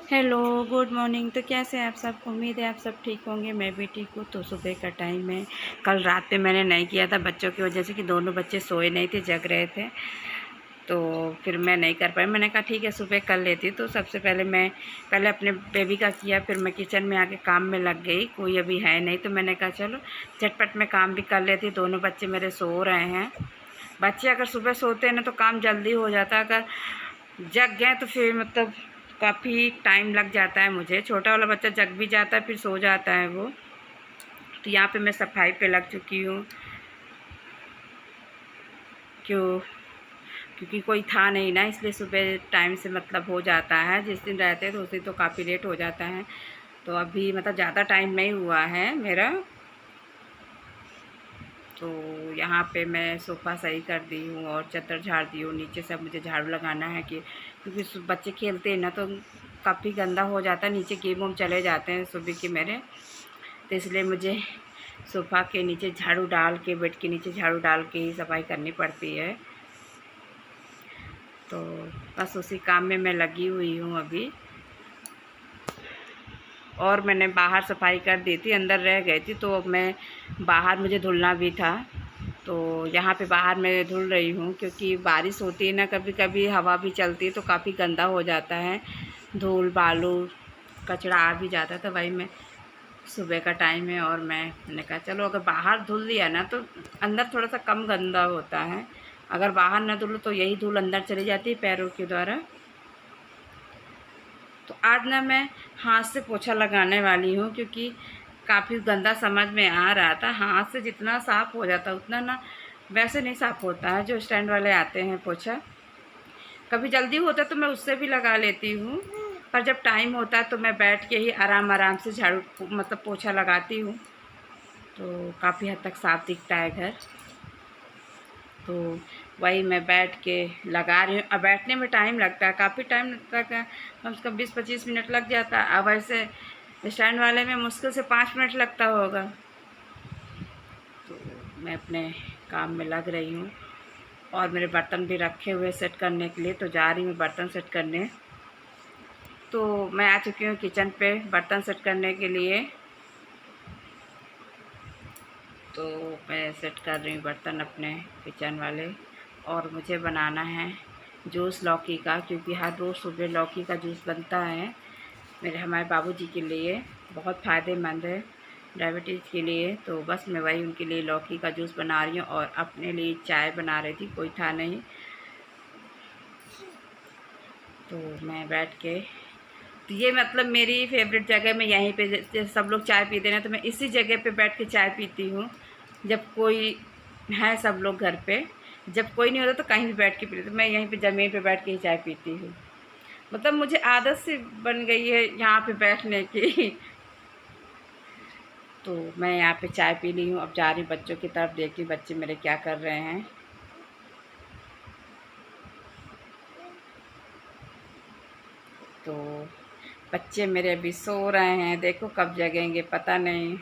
Hello, good morning. तो कैसे हैं आप सब? उम्मीद है आप सब ठीक होंगे। मैं भी ठीक हूँ। तो सुबह का टाइम है। कल रात में मैंने नहीं किया था बच्चों की वजह से कि दोनों बच्चे सोए नहीं थे, जग रहे थे, तो फिर मैं नहीं कर पाई। मैंने कहा ठीक है सुबह कर लेती। तो सबसे पहले मैं पहले अपने बेबी का किया, फिर मैं किचन में आके काम में लग गई। कोई अभी है नहीं तो मैंने कहा चलो झटपट में काम भी कर लेती। दोनों बच्चे मेरे सो रहे हैं। बच्चे अगर सुबह सोते हैं ना तो काम जल्दी हो जाता है, अगर जग गए तो फिर मतलब काफ़ी टाइम लग जाता है मुझे। छोटा वाला बच्चा जग भी जाता है फिर सो जाता है वो। तो यहाँ पे मैं सफाई पे लग चुकी हूँ। क्यों? क्योंकि कोई था नहीं ना, इसलिए सुबह टाइम से मतलब हो जाता है। जिस दिन रहते हैं तो उस दिन तो काफ़ी लेट हो जाता है। तो अभी मतलब ज़्यादा टाइम नहीं हुआ है मेरा। तो यहाँ पे मैं सोफ़ा सही कर दी हूँ और चद्दर झाड़ दी हूँ। नीचे सब मुझे झाड़ू लगाना है कि क्योंकि बच्चे खेलते हैं ना तो काफ़ी गंदा हो जाता है। नीचे गेम वूम चले जाते हैं सुबह के मेरे, तो इसलिए मुझे सोफ़ा के नीचे झाड़ू डाल के, बेड के नीचे झाड़ू डाल के ही सफाई करनी पड़ती है। तो बस उसी काम में मैं लगी हुई हूँ अभी। और मैंने बाहर सफाई कर दी थी, अंदर रह गई थी तो अब मैं बाहर मुझे धुलना भी था। तो यहाँ पे बाहर मैं धुल रही हूँ क्योंकि बारिश होती है ना, कभी कभी हवा भी चलती है तो काफ़ी गंदा हो जाता है। धूल बालू कचरा आ भी जाता था। वही मैं सुबह का टाइम है और मैंने कहा चलो अगर बाहर धुल लिया ना तो अंदर थोड़ा सा कम गंदा होता है। अगर बाहर ना धुलो तो यही धूल अंदर चली जाती है पैरों के द्वारा। तो आज ना मैं हाथ से पोछा लगाने वाली हूँ क्योंकि काफ़ी गंदा समझ में आ रहा था। हाथ से जितना साफ़ हो जाता उतना ना वैसे नहीं साफ़ होता है जो स्टैंड वाले आते हैं पोछा। कभी जल्दी होता है तो मैं उससे भी लगा लेती हूँ, पर जब टाइम होता है तो मैं बैठ के ही आराम आराम से झाड़ू मतलब पोछा लगाती हूँ। तो काफ़ी हद तक साफ़ दिखता है घर। तो वही मैं बैठ के लगा रही हूँ। अब बैठने में टाइम लगता है, काफ़ी टाइम लगता है, कम से कम 20-25 मिनट लग जाता है। अब ऐसे स्टैंड वाले में मुश्किल से 5 मिनट लगता होगा। तो मैं अपने काम में लग रही हूँ और मेरे बर्तन भी रखे हुए सेट करने के लिए, तो जा रही हूँ बर्तन सेट करने। तो मैं आ चुकी हूँ किचन पे बर्तन सेट करने के लिए। तो मैं सेट कर रही हूँ बर्तन अपने किचन वाले। और मुझे बनाना है जूस लौकी का, क्योंकि हर रोज़ सुबह लौकी का जूस बनता है हमारे बाबूजी के लिए। बहुत फ़ायदेमंद है डायबिटीज़ के लिए। तो बस मैं वही उनके लिए लौकी का जूस बना रही हूँ और अपने लिए चाय बना रही थी, कोई था नहीं तो मैं बैठ के। तो ये मतलब मेरी फेवरेट जगह, मैं यहीं पे जैसे सब लोग चाय पीते हैं तो मैं इसी जगह पे बैठ के चाय पीती हूँ। जब कोई है सब लोग घर पे, जब कोई नहीं होता तो कहीं भी बैठ के पीती, तो मैं यहीं पे ज़मीन पे बैठ के ही चाय पीती हूँ। मतलब मुझे आदत सी बन गई है यहाँ पे बैठने की। तो मैं यहाँ पे चाय पी ली हूँ। अब जा रही हूँ बच्चों की तरफ, देखती हूँ बच्चे मेरे क्या कर रहे हैं। तो बच्चे मेरे अभी सो रहे हैं, देखो कब जगेंगे पता नहीं।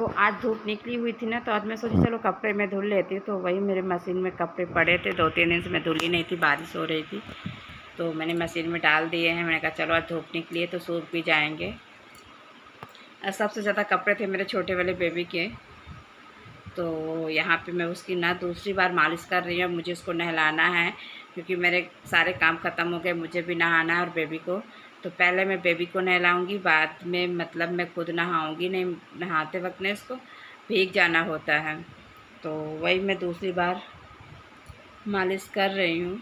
तो आज धूप निकली हुई थी ना, तो आज मैं सोची चलो कपड़े मैं धुल लेती हूँ। तो वही मेरे मशीन में कपड़े पड़े थे, 2-3 दिन से मैं धुली नहीं थी, बारिश हो रही थी, तो मैंने मशीन में डाल दिए हैं। मैंने कहा चलो आज धूप निकली है तो सूख भी जाएंगे। सबसे ज़्यादा कपड़े थे मेरे छोटे वाले बेबी के, तो यहाँ पे मैं उसकी ना दूसरी बार मालिश कर रही हूँ। मुझे उसको नहलाना है क्योंकि मेरे सारे काम ख़त्म हो गए, मुझे भी नहाना है और बेबी को। तो पहले मैं बेबी को नहलाऊँगी, बाद में मतलब मैं खुद नहाऊँगी। नहीं, नहाते वक्त ने इसको भीग जाना होता है, तो वही मैं दूसरी बार मालिश कर रही हूँ।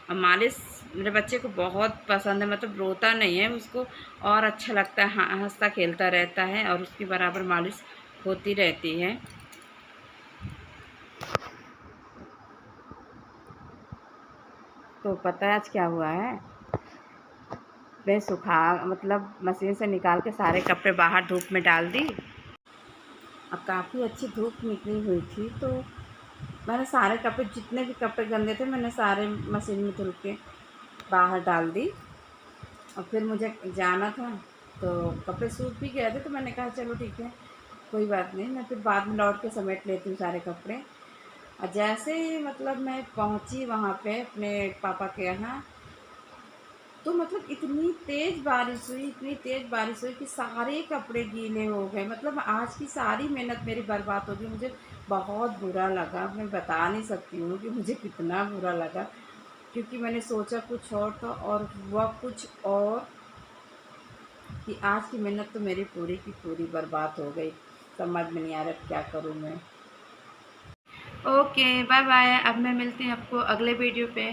और मालिश मेरे बच्चे को बहुत पसंद है, मतलब रोता नहीं है, उसको और अच्छा लगता है, हँसता खेलता रहता है और उसकी बराबर मालिश होती रहती है। तो पता है आज क्या हुआ है, मैं सुखा मतलब मशीन से निकाल के सारे कपड़े बाहर धूप में डाल दी। अब काफ़ी अच्छी धूप निकली हुई थी, तो मैंने सारे कपड़े, जितने भी कपड़े गंदे थे, मैंने सारे मशीन में धुल के बाहर डाल दी। और फिर मुझे जाना था, तो कपड़े सूख भी गए थे, तो मैंने कहा चलो ठीक है, कोई बात नहीं, मैं फिर बाद में लौट के समेट लेती हूँ सारे कपड़े। और जैसे ही मतलब मैं पहुँची वहाँ पे अपने पापा के यहाँ, तो मतलब इतनी तेज़ बारिश हुई, इतनी तेज़ बारिश हुई कि सारे कपड़े गीले हो गए। मतलब आज की सारी मेहनत मेरी बर्बाद हो गई। मुझे बहुत बुरा लगा, मैं बता नहीं सकती हूँ कि मुझे कितना बुरा लगा, क्योंकि मैंने सोचा कुछ और था और हुआ कुछ और, कि आज की मेहनत तो मेरी पूरी की पूरी बर्बाद हो गई। समझ में नहीं आ रहा क्या करूँ मैं। Okay, bye bye. अब मैं मिलती हूँ आपको अगले वीडियो पे।